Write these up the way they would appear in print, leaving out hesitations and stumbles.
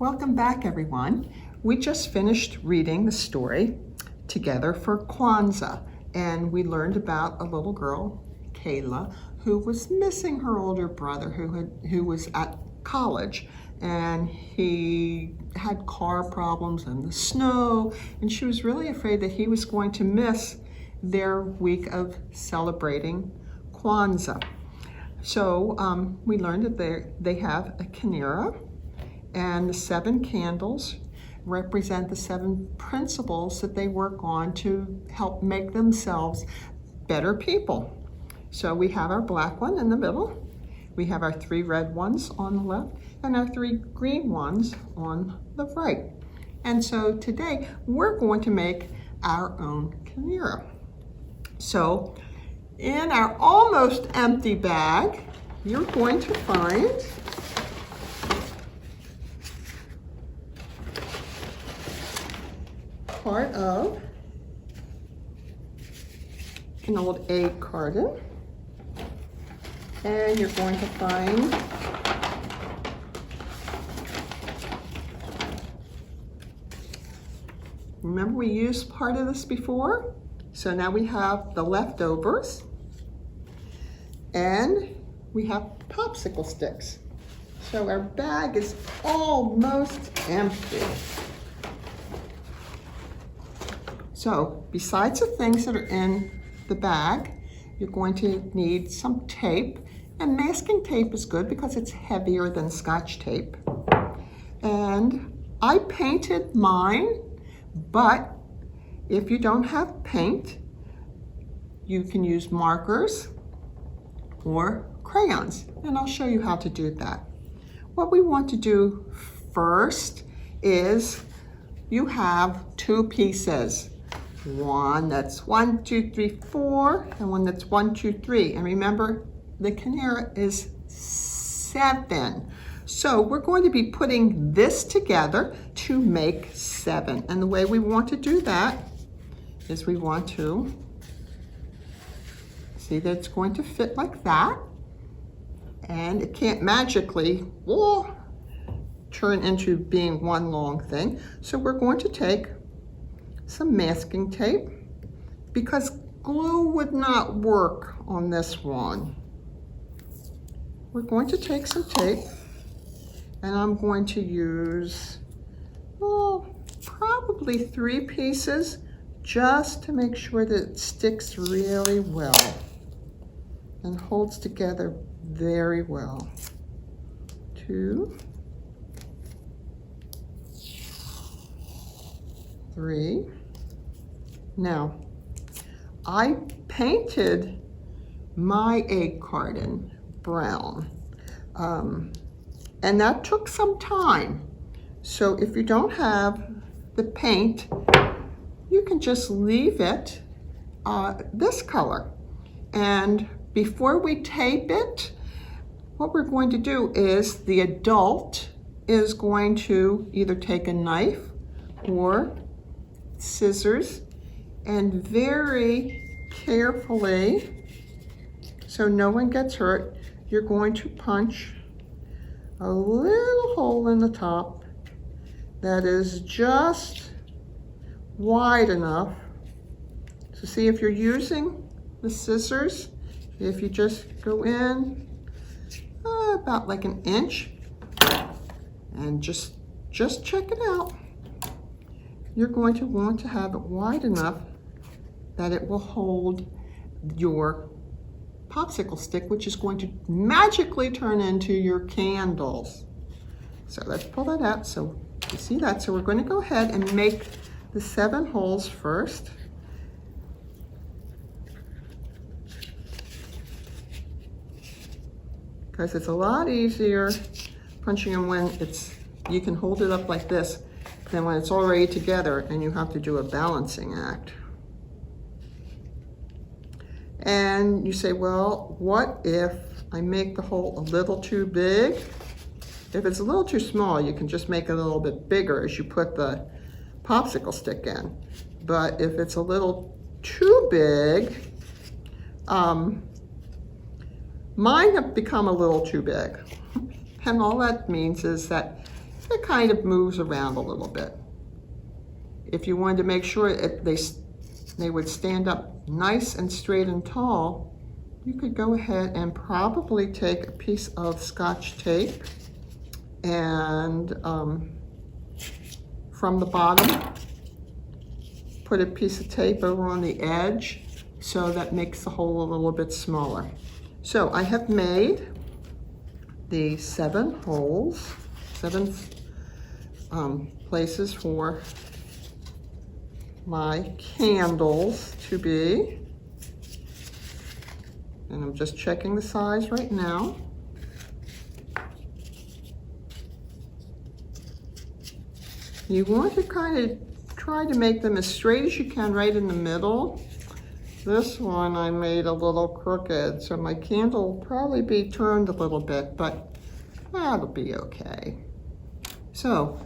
Welcome back, everyone. We just finished reading the story together for Kwanzaa, and we learned about a little girl, Kayla, who was missing her older brother who was at college, and he had car problems and the snow, and she was really afraid that he was going to miss their week of celebrating Kwanzaa. So we learned that they have a Kinara, and the 7 candles represent the 7 principles that they work on to help make themselves better people. So we have our black one in the middle, we have our 3 red ones on the left, and our 3 green ones on the right. And so today we're going to make our own Kinara. So in our almost empty bag, you're going to find part of an old egg carton, and you're going to find remember we used part of this before, so now we have the leftovers, and we have popsicle sticks. So our bag is almost empty. So besides the things that are in the bag, you're going to need some tape, and masking tape is good because it's heavier than Scotch tape. And I painted mine, but if you don't have paint, you can use markers or crayons, and I'll show you how to do that. What we want to do first is you have 2 pieces. One that's 1, 2, 3, 4, and one that's 1, 2, 3. And remember, the Kinara is 7. So we're going to be putting this together to make 7. And the way we want to do that is we want to see that it's going to fit like that. And it can't magically turn into being one long thing. So we're going to take some masking tape, because glue would not work on this one. We're going to take some tape, and I'm going to use probably 3 pieces just to make sure that it sticks really well and holds together very well. 2, 3. Now, I painted my egg carton brown, and that took some time. So if you don't have the paint, you can just leave it this color. And before we tape it, what we're going to do is the adult is going to either take a knife or scissors, and very carefully, so no one gets hurt, you're going to punch a little hole in the top that is just wide enough. So see, if you're using the scissors, if you just go in about like an inch and just check it out, you're going to want to have it wide enough that it will hold your popsicle stick, which is going to magically turn into your candles. So let's pull that out. So you see that? So we're going to go ahead and make the 7 holes first. Because it's a lot easier punching them when you can hold it up like this than when it's already together and you have to do a balancing act. And you say, well, what if I make the hole a little too big? If it's a little too small, you can just make it a little bit bigger as you put the popsicle stick in. But if it's a little too big, mine have become a little too big. And all that means is that it kind of moves around a little bit. If you wanted to make sure they would stand up nice and straight and tall, you could go ahead and probably take a piece of Scotch tape and from the bottom, put a piece of tape over on the edge so that makes the hole a little bit smaller. So I have made the 7 holes, 7 places for my candles to be. And I'm just checking the size right now. You want to kind of try to make them as straight as you can right in the middle. This one I made a little crooked, so my candle will probably be turned a little bit, but that'll be okay. So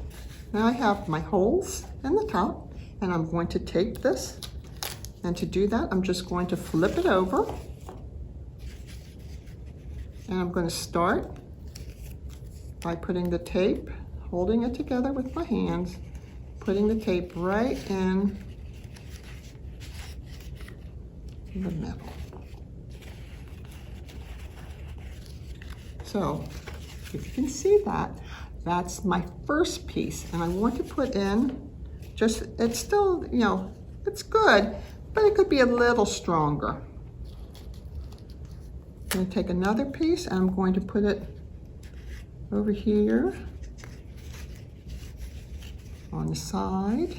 now I have my holes in the top, and I'm going to tape this. And to do that, I'm just going to flip it over. And I'm going to start by putting the tape, holding it together with my hands, putting the tape right in the middle. So if you can see that, that's my first piece. And I want to put in just, it's still, you know, it's good, but it could be a little stronger. I'm going to take another piece and I'm going to put it over here on the side.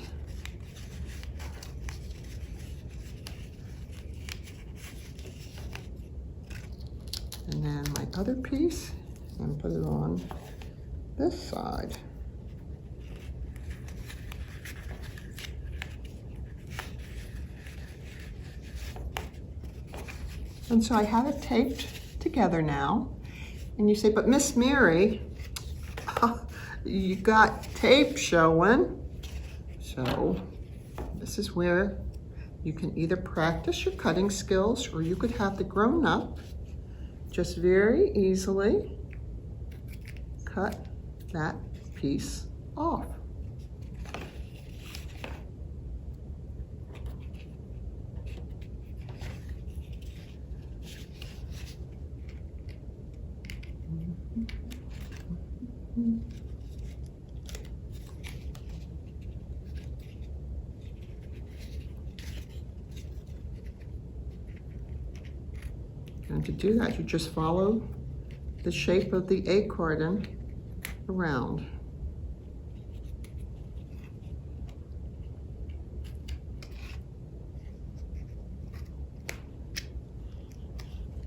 And then my other piece, and put it on this side. And so I have it taped together now. And you say, but Miss Mary, you got tape showing. So this is where you can either practice your cutting skills, or you could have the grown-up just very easily cut that piece off. And to do that, you just follow the shape of the egg carton around.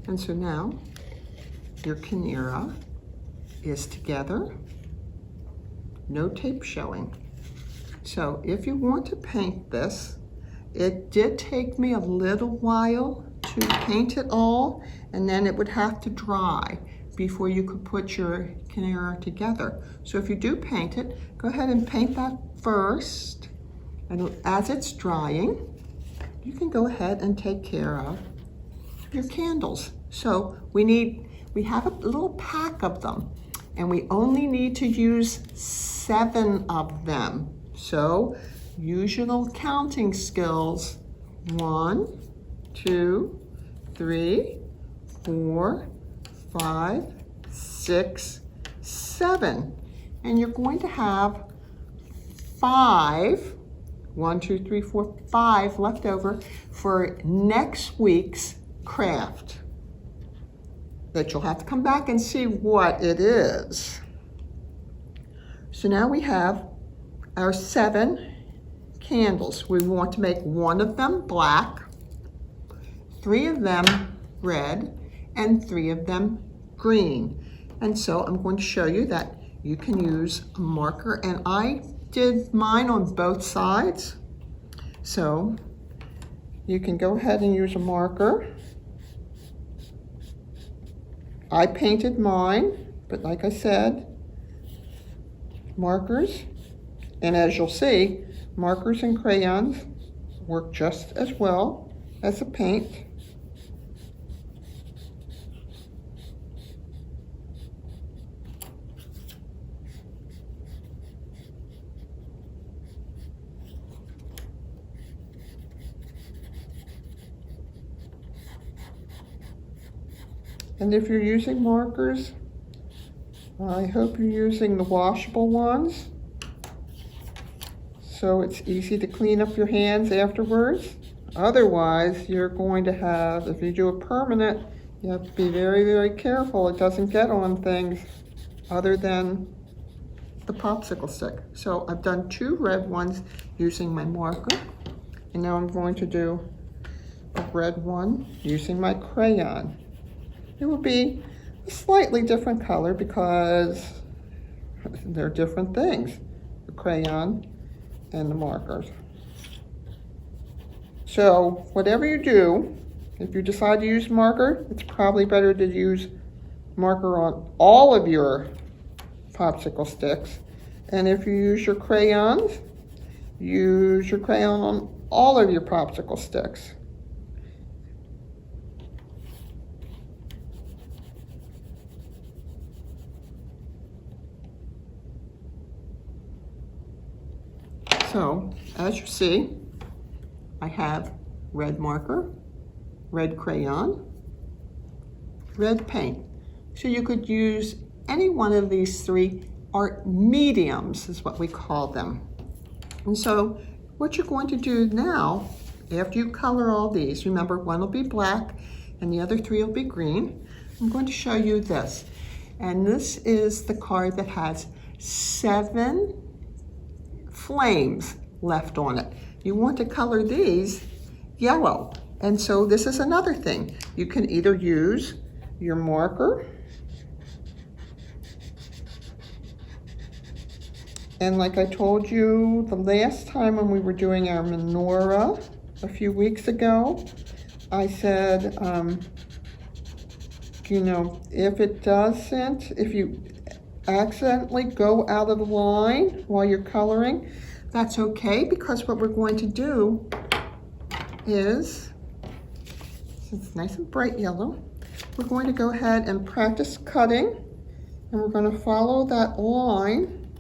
And so now your Kinara is together, no tape showing. So if you want to paint this, it did take me a little while to paint it all, and then it would have to dry before you could put your Kinara together. So if you do paint it, go ahead and paint that first, and as it's drying, you can go ahead and take care of your candles. So we have a little pack of them, and we only need to use 7 of them. So use your little counting skills. 1, 2, 3, 4, 5, 6, 7. And you're going to have 5, 1, 2, 3, 4, 5 left over for next week's craft that you'll have to come back and see what it is. So now we have our 7 candles. We want to make 1 of them black, 3 of them red, and 3 of them green. And so I'm going to show you that you can use a marker, and I did mine on both sides. So you can go ahead and use a marker. I painted mine, but like I said, markers, and as you'll see, markers and crayons work just as well as the paint. And if you're using markers, I hope you're using the washable ones, so it's easy to clean up your hands afterwards. Otherwise, you're going to have, if you do a permanent, you have to be very, very careful it doesn't get on things other than the popsicle stick. So I've done 2 red ones using my marker, and now I'm going to do a red one using my crayon. It will be a slightly different color because they're different things, the crayon and the markers. So whatever you do, if you decide to use marker, it's probably better to use marker on all of your popsicle sticks. And if you use your crayons, use your crayon on all of your popsicle sticks. So, as you see, I have red marker, red crayon, red paint. So you could use any one of these 3 art mediums is what we call them. And so what you're going to do now, after you color all these, remember one will be black and the other 3 will be green. I'm going to show you this. And this is the card that has 7 flames left on it. You want to color these yellow. And so this is another thing. You can either use your marker, and like I told you the last time when we were doing our menorah a few weeks ago, I said, you know, if you accidentally go out of the line while you're coloring, that's okay, because what we're going to do is, since it's nice and bright yellow, we're going to go ahead and practice cutting, and we're going to follow that line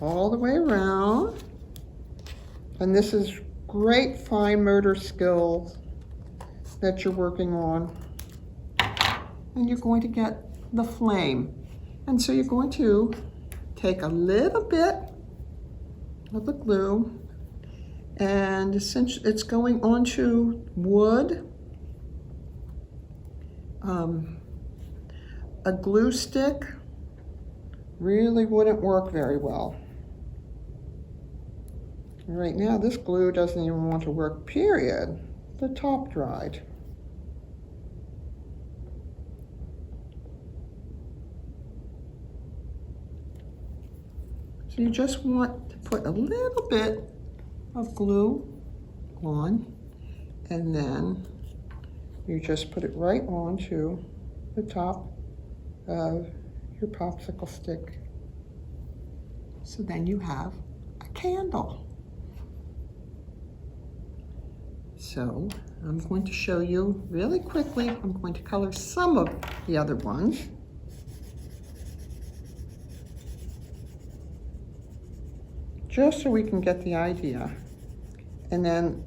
all the way around. And this is great fine motor skills that you're working on. And you're going to get the flame. And so you're going to take a little bit of the glue, and since it's going onto wood, a glue stick really wouldn't work very well. Right now this glue doesn't even want to work, period. The top dried. So you just want to put a little bit of glue on, and then you just put it right onto the top of your popsicle stick. So then you have a candle. So I'm going to show you really quickly. I'm going to color some of the other ones. Just so we can get the idea. And then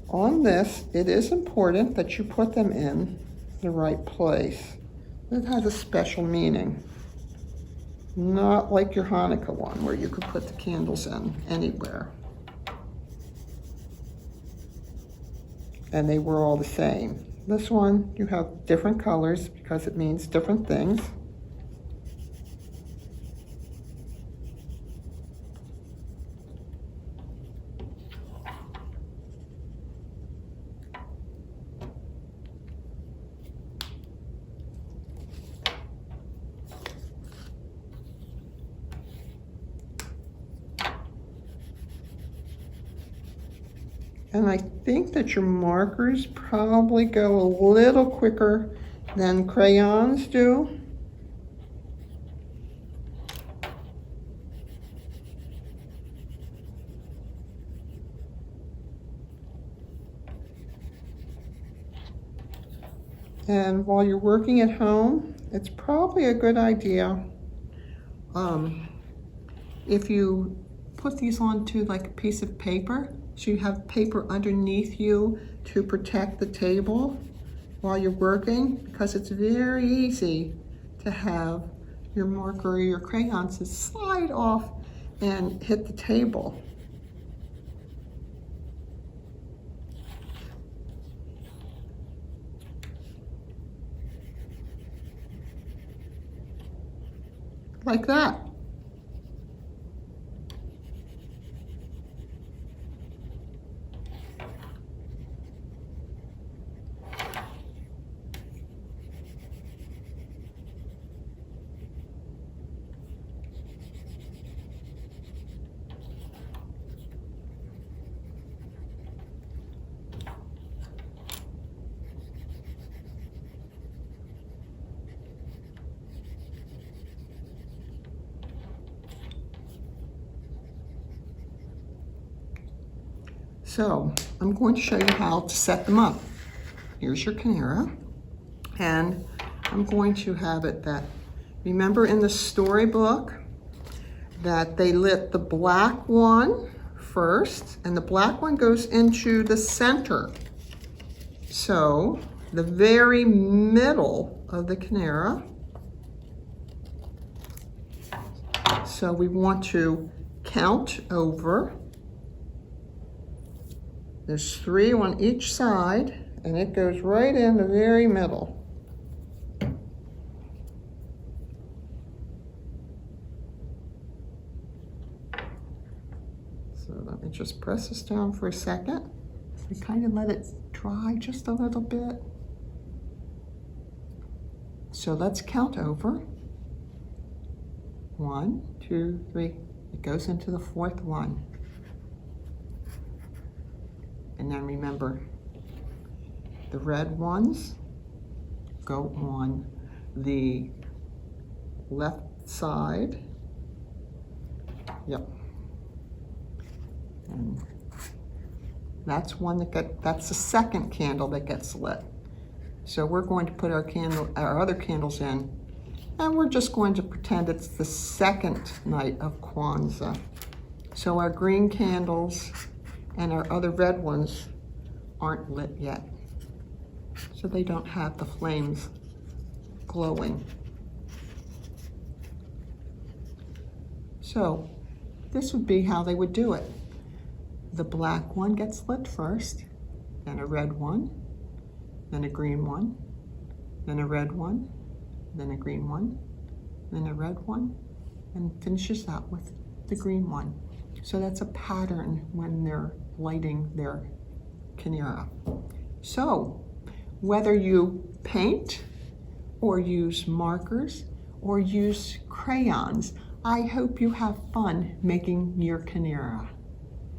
on this, it is important that you put them in the right place. It has a special meaning. Not like your Hanukkah one where you could put the candles in anywhere. And they were all the same. This one, you have different colors because it means different things. And I think that your markers probably go a little quicker than crayons do. And while you're working at home, it's probably a good idea if you put these onto like a piece of paper, so you have paper underneath you to protect the table. while you're working, because it's very easy to have your marker or your crayons to slide off and hit the table. Like that. So I'm going to show you how to set them up. Here's your Kinara, and I'm going to have it that, remember in the storybook that they lit the black one first, and the black one goes into the center. So the very middle of the Kinara. So we want to count over. There's 3 on each side, and it goes right in the very middle. So let me just press this down for a second. We kind of let it dry just a little bit. So let's count over. 1, 2, 3. It goes into the 4th one. And then remember, the red ones go on the left side. Yep. And that's one that's the second candle that gets lit. So we're going to put our other candles in, and we're just going to pretend it's the second night of Kwanzaa. So our green candles and our other red ones aren't lit yet. So they don't have the flames glowing. So this would be how they would do it. The black one gets lit first, then a red one, then a green one, then a red one, then a green one, then a red one, and finishes out with the green one. So that's a pattern when they're lighting their Kinara. So whether you paint or use markers or use crayons, I hope you have fun making your Kinara.